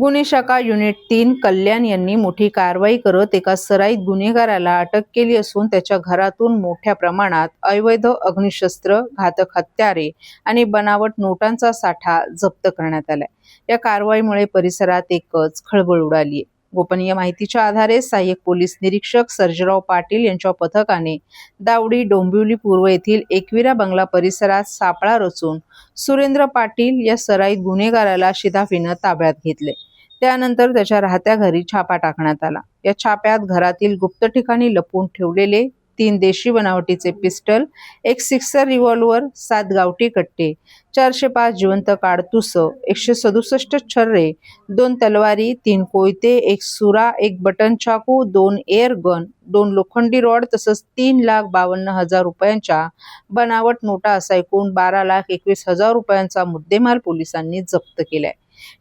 गुन्हे शाखा युनिट 3 कल्याण यांनी मोठी कारवाई करत एका सराईत गुन्हेगाराला अटक केली असून त्याच्या घरातून मोठ्या प्रमाणात अवैध अग्निशस्त्र, घातक हत्यारे आणि बनावट नोटांचा साठा जप्त करण्यात आलाय। या कारवाईमुळे परिसरात एकच खळबळ उडाली आहे। गोपनीय माहितीच्या आधारे सहाय्यक पोलीस निरीक्षक सर्जेराव पाटील यांच्या पथकाने दावडी डोंबिवली पूर्व येथील एकविरा बंगला परिसरात सापळा रचून सुरेंद्र पाटील या सराईत गुन्हेगाराला शिताफीने ताब्यात घेतले। त्यानंतर त्याच्या राहत्या घरी छापा टाकण्यात आला। या छाप्यात घरातील गुप्त ठिकाणी लपवून ठेवलेले 3 देशी बनावटीचे पिस्टल, एक सिक्सर रिव्हॉल्वर, 7 गावठी कट्टे, 405 जिवंत काडतुस, 167 छर्रे, 2 तलवारी, 3 कोयते, 1 सुरा, 1 बटन चाकू, 2 एअर गन, 2 लोखंडी रॉड तसंच 3,52,000 रुपयांच्या बनावट नोटा असा एकूण 12,21,000 रुपयांचा मुद्देमाल पोलिसांनी जप्त केलाय।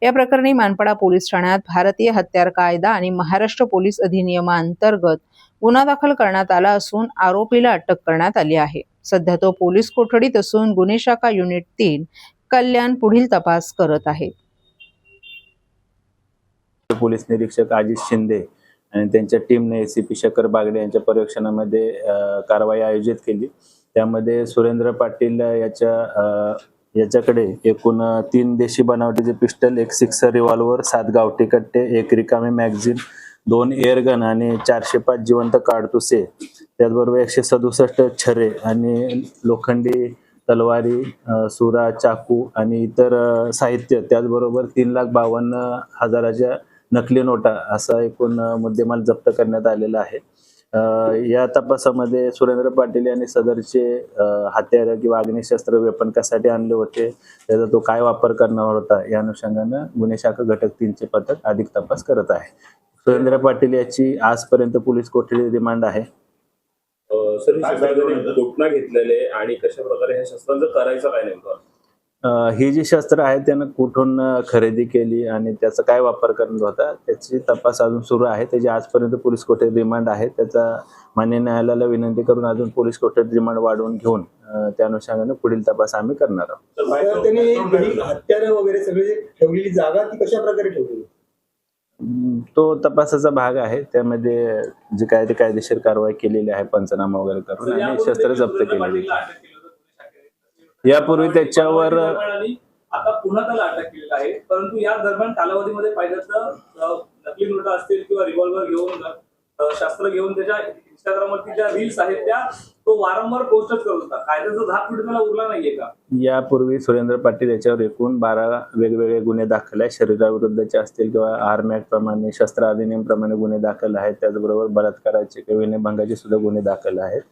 या प्रकरणी मानपाडा पोलीस ठाण्यात भारतीय हत्यार कायदा आणि महाराष्ट्र पोलीस अधिनियमांतर्गत गुन्हा दाखल करण्यात आला असून आरोपीला अटक करण्यात आली आहे। सध्या तो पोलीस कोठडीत असून गुन्हे शाखा युनिट 3 कल्याण पुढील तपास करत आहे। पोलीस निरीक्षक आजिज शिंदे आणि त्यांच्या टीमने एसीपी शेखर बागडे यांच्या पर्यवेक्षणामध्ये कारवाई आयोजित केली। त्यामध्ये सुरेंद्र पाटील याच्याकडे एकूण 3 देशी बनावटीचे पिस्टल, 1 सिक्सर रिव्हॉल्वर, 7 गावठी कट्टे, 1 रिकामी मॅगझिन, 2 एअरगन आणि 405 जिवंत काडतुसे, त्याचबरोबर 167 छर्रे आणि लोखंडी तलवारी, सुरा, चाकू आणि इतर साहित्य, त्याचबरोबर 3,52,000च्या नकली नोटा असा एकूण मुद्देमाल जप्त करण्यात आलेला आहे। या तपासामध्ये सुरेंद्र पाटील यांनी सदरचे हत्यार किंवा अग्निशस्त्र वेपन कशासाठी आणले होते, त्याचा तो काय वापर करणार होता, या अनुषंगाने गुन्हे शाखा घटक 3 चे पथक अधिक तपास करत आहे। सुरेंद्र पाटील याची आजपर्यंत पोलीस कोठडी रिमांड आहे। सर, घटना घेतलेले आणि कशा प्रकारे ह्या शस्त्रांचं करायचं काय नेमकं? ही जी शस्त्र आहे त्यानं कुठून खरेदी केली आणि त्याचा काय वापर करणार होता त्याची तपास अजून सुरू आहे। त्याची आजपर्यंत पोलीस कोठडी रिमांड आहे। त्याचा मान्य न्यायालयाला विनंती करून अजून पोलीस कोठडी रिमांड वाढवून घेऊन त्या अनुषंगाने पुढील तपास आम्ही करणार आहोत। त्यांनी हत्यारे वगैरे सगळी ठेवलेली जागा ती कशा प्रकारे ठेवली तो तपासाचा भाग आहे। त्यामध्ये जी काय ते कायदेशीर कारवाई केलेली आहे पंचनामा वगैरे करून आणि शस्त्र जप्त केलेली। यापूर्वी त्याच्यावर आता पुन्हा त्याला अटक केलेला आहे, परंतु या दरम्यान कालावधीमध्ये पाहिजे तर नकली नोटा असतील किंवा रिव्हॉल्वर घेऊन शस्त्र घेऊन त्याच्या इंस्टाग्रामवरती ज्या रील्स आहेत त्या तो वारंवार पोस्टच करत होता। कायद्याचा धाक कुठे त्याला उरला नाहीये का? यापूर्वी सुरेंद्र पाटील याच्यावर एकूण 12 वेगवेगळे गुन्हे दाखल आहेत। शरीराविरुद्धचे असतील किंवा आर्म ऍक्ट प्रमाणे, शस्त्र अधिनियम प्रमाणे गुन्हे दाखल आहेत। त्याचबरोबर बलात्काराचे किंवा विनयभंगाचे सुद्धा गुन्हे दाखल आहेत।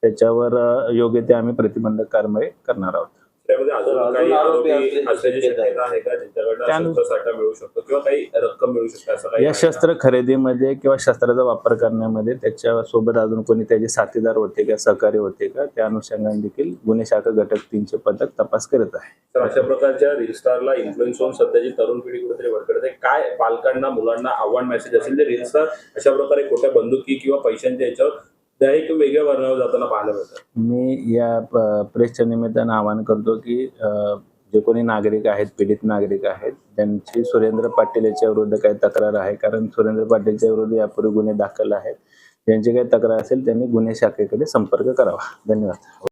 त्याच्यावर योग्य ते आम्ही प्रतिबंधक कारवाई करणार आहोत। त्यामध्ये अजून काही आरोपी असल्याची शक्यता आहे का, ज्यांच्याकडून शस्त्रसाठा मिळू शकतो किंवा काही रक्कम मिळू शकते असं काही? या शस्त्र खरेदीमध्ये किंवा शस्त्राचा वापर करण्यामध्ये त्याच्या सोबत अजून कोणी त्याचे साथीदार होते का, सहकारी होते का, त्या अनुषंगाने देखील गुन्हे शाखा घटक 3 चे पथक तपास करत आहे। तर अशा प्रकारच्या रील स्टारला इन्फ्लुएन्स होऊन सध्याची तरुण पिढी कुठेतरी भटकते, काय पालकांना मुलांना आव्हान मेसेज असेल जे रील स्टार अशा प्रकारे खोट्या बंदुकी किंवा पैशांच्या याच्यावर त्या एक वेगळ्या वर्णावर जाताना पाहायला मिळतात? मी या प्रेसच्या निमित्तानं आवाहन करतो की जे कोणी नागरिक आहेत, पीडित नागरिक आहेत, त्यांची सुरेंद्र पाटील याच्या विरुद्ध काही तक्रार आहे, कारण सुरेंद्र पाटीलच्या विरुद्ध यापूर्वी गुन्हे दाखल आहेत, ज्यांची काही तक्रार असेल त्यांनी गुन्हे शाखेकडे संपर्क करावा। धन्यवाद।